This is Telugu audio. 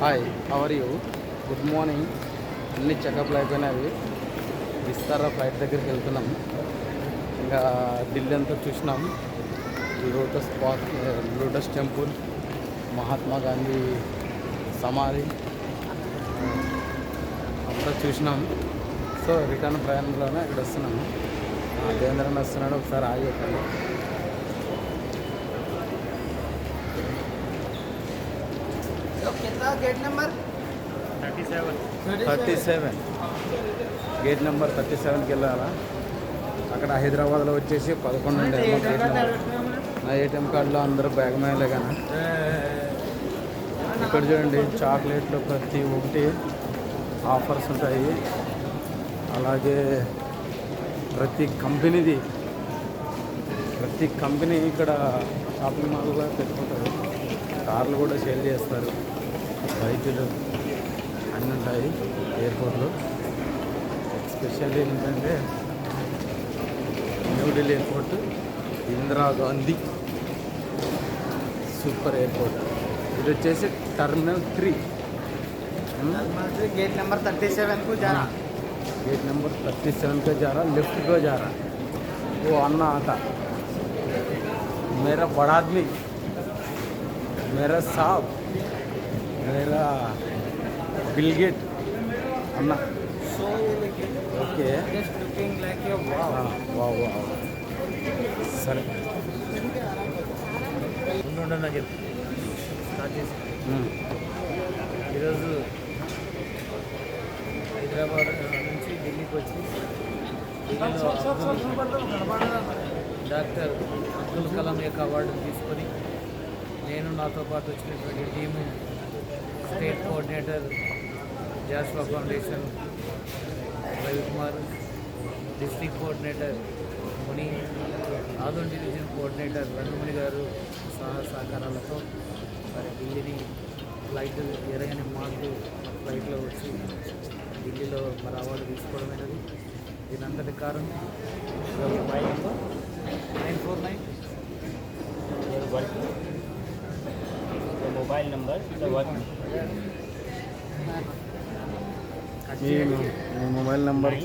Hi, how are you? Good morning. అన్ని చెకప్లు అయిపోయినవి. విస్తారా ఫ్లైట్ దగ్గరికి వెళ్తున్నాం. ఇంకా ఢిల్లీ అంతా చూసినాం. Lotus park, lotus temple, Mahatma Gandhi సమాధి అంతా చూసినాం. సో రిటర్న్ ప్రయాణంలోనే ఇక్కడ వస్తున్నాము. దేవేంద్రన్ వస్తున్నాడు, ఒకసారి ఆగి చెప్పండి. गेट नंबर 37 గేట్ నెంబర్ 37కి వెళ్ళాలా. అక్కడ హైదరాబాద్లో వచ్చేసి 11 ఉండే గేట్ నెంబర్. నా ఏటీఎం కార్డులో అందరూ బ్యాగ్ మేలే కానీ ఇక్కడ చూడండి, చాక్లెట్లు ప్రతి ఒక్కటి ఆఫర్స్ ఉంటాయి. అలాగే ప్రతి కంపెనీ ఇక్కడ షాపింగ్ మాల్లో పెట్టుకుంటారు. కార్లు కూడా సేల్ చేస్తారు, బైకులు అన్నీ ఉంటాయి ఎయిర్పోర్ట్లో. ఎస్పెషల్లీ ఏంటంటే New Delhi airport, Indira Gandhi super airport. ఇది వచ్చేసి టర్మినల్ 3. गेट नंबर 37 को जा रहा। गेट नंबर 37 पे जा रहा, लेफ्ट को जा रहा. वो अन्ना आता, मेरा बड़ा आदमी, मेरा साहब, मेरा बिल गेट अन्ना. So okay, just looking like your wow. Wow wow. సరే, నాకు స్టార్ట్ చేసి ఈరోజు హైదరాబాద్ నుంచి ఢిల్లీకి వచ్చి డాక్టర్ అబ్దుల్ కలాం యొక్క అవార్డును తీసుకొని నేను నాతో పాటు వచ్చినటువంటి team, state coordinator జాస్వా foundation Ravikumar, district coordinator ముని, ఆదోన్ డివిజన్ కోఆర్డినేటర్ రంగముని గారు సహకారాలతో మరి ఢిల్లీని ఫ్లైట్ ఎరగని మాకు ఫ్లైట్లో వచ్చి ఢిల్లీలో మరి అవార్డు తీసుకోవడమైనది. దీనంతటి కారణం 949 मोबाइल नंबर మీ మొబైల్ నెంబర్